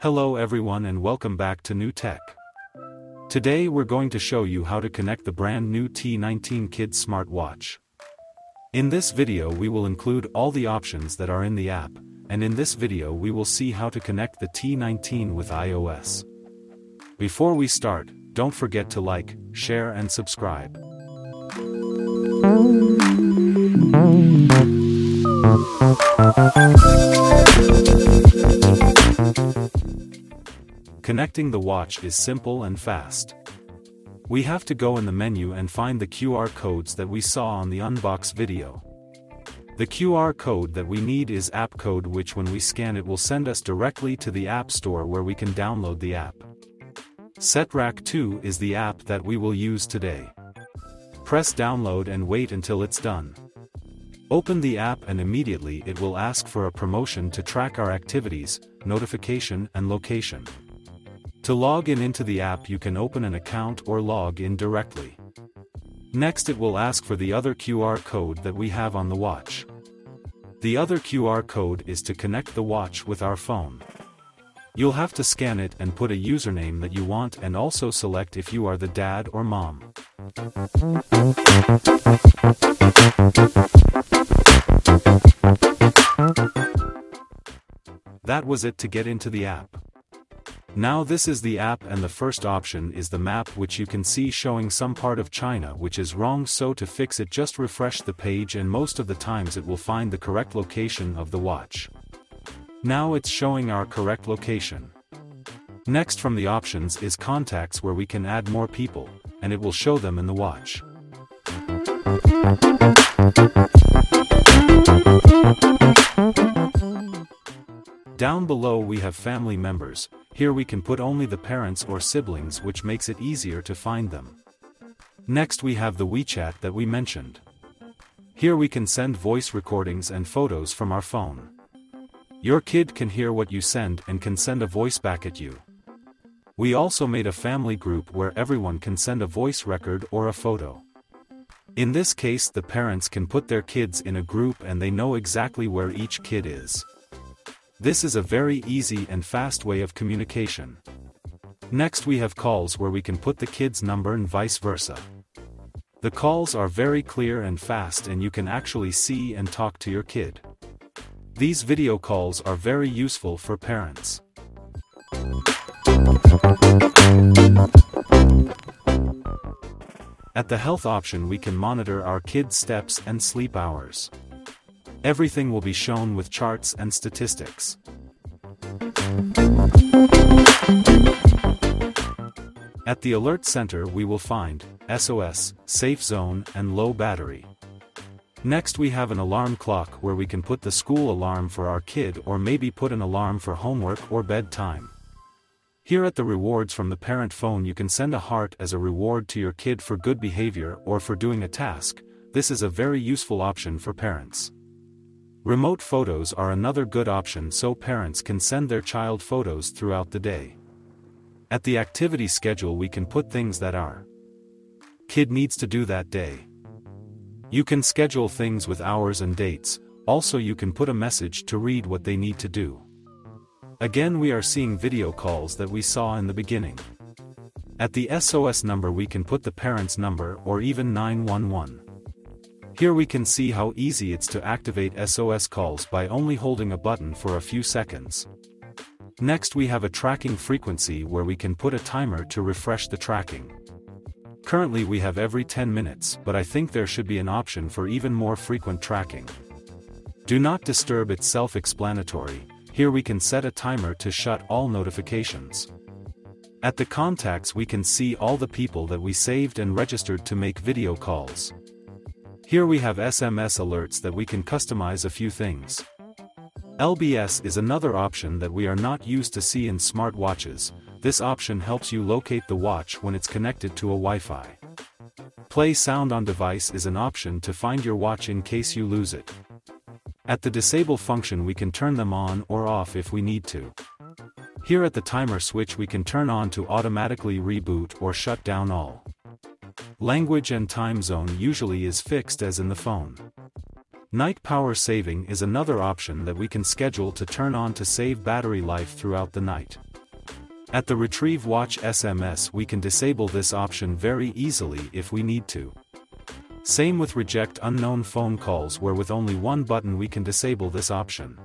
Hello everyone and welcome back to New Tech. Today we're going to show you how to connect the brand new T19 Kids Smart Watch. In this video we will include all the options that are in the app, and in this video we will see how to connect the T19 with iOS. Before we start, don't forget to like, share and subscribe. Connecting the watch is simple and fast. We have to go in the menu and find the QR codes that we saw on the unbox video. The QR code that we need is app code, which when we scan it will send us directly to the App Store where we can download the app. SeTracker2 is the app that we will use today. Press download and wait until it's done. Open the app and immediately it will ask for a promotion to track our activities, notification and location. To log in into the app you can open an account or log in directly. Next it will ask for the other QR code that we have on the watch. The other QR code is to connect the watch with our phone. You'll have to scan it and put a username that you want and also select if you are the dad or mom. That was it to get into the app. Now this is the app and the first option is the map, which you can see showing some part of China which is wrong, so to fix it just refresh the page and most of the times it will find the correct location of the watch. Now it's showing our correct location. Next from the options is contacts, where we can add more people, and it will show them in the watch. Down below we have family members. Here we can put only the parents or siblings, which makes it easier to find them. Next we have the WeChat that we mentioned. Here we can send voice recordings and photos from our phone. Your kid can hear what you send and can send a voice back at you. We also made a family group where everyone can send a voice record or a photo. In this case the parents can put their kids in a group and they know exactly where each kid is. This is a very easy and fast way of communication. Next we have calls, where we can put the kid's number and vice versa. The calls are very clear and fast and you can actually see and talk to your kid. These video calls are very useful for parents. At the health option we can monitor our kids' steps and sleep hours. Everything will be shown with charts and statistics. At the alert center we will find SOS, safe zone and low battery. Next we have an alarm clock, where we can put the school alarm for our kid or maybe put an alarm for homework or bedtime. Here at the rewards from the parent phone you can send a heart as a reward to your kid for good behavior or for doing a task. This is a very useful option for parents. Remote photos are another good option, so parents can send their child photos throughout the day. At the activity schedule we can put things that our kid needs to do that day. You can schedule things with hours and dates. Also you can put a message to read what they need to do. Again we are seeing video calls that we saw in the beginning. At the SOS number we can put the parent's number or even 911. Here we can see how easy it's to activate SOS calls by only holding a button for a few seconds. Next we have a tracking frequency, where we can put a timer to refresh the tracking. Currently we have every 10 minutes, but I think there should be an option for even more frequent tracking. Do not disturb, it's self-explanatory. Here we can set a timer to shut all notifications. At the contacts we can see all the people that we saved and registered to make video calls. Here we have SMS alerts that we can customize a few things. LBS is another option that we are not used to see in smartwatches. This option helps you locate the watch when it's connected to a Wi-Fi. Play sound on device is an option to find your watch in case you lose it. At the disable function we can turn them on or off if we need to. Here at the timer switch we can turn on to automatically reboot or shut down all. Language and time zone usually is fixed as in the phone. Night power saving is another option that we can schedule to turn on to save battery life throughout the night. At the Retrieve Watch SMS we can disable this option very easily if we need to. Same with Reject Unknown Phone Calls, where with only one button we can disable this option.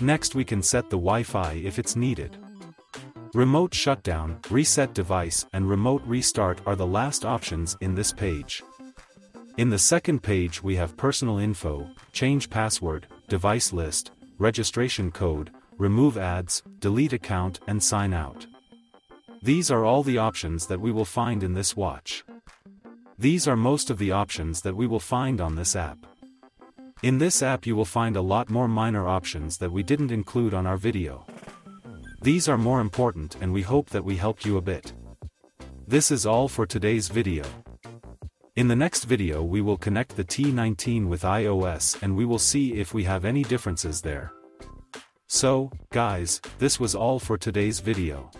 Next we can set the Wi-Fi if it's needed. Remote Shutdown, Reset Device and Remote Restart are the last options in this page. In the second page we have Personal Info, Change Password, Device List, Registration Code, Remove Ads, Delete Account and Sign Out. These are all the options that we will find in this watch. These are most of the options that we will find on this app. In this app you will find a lot more minor options that we didn't include on our video. These are more important and we hope that we helped you a bit. This is all for today's video. In the next video we will connect the T19 with iOS and we will see if we have any differences there. So, guys, this was all for today's video.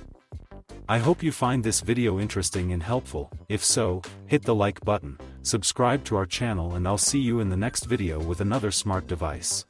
I hope you find this video interesting and helpful. If so, hit the like button, subscribe to our channel and I'll see you in the next video with another smart device.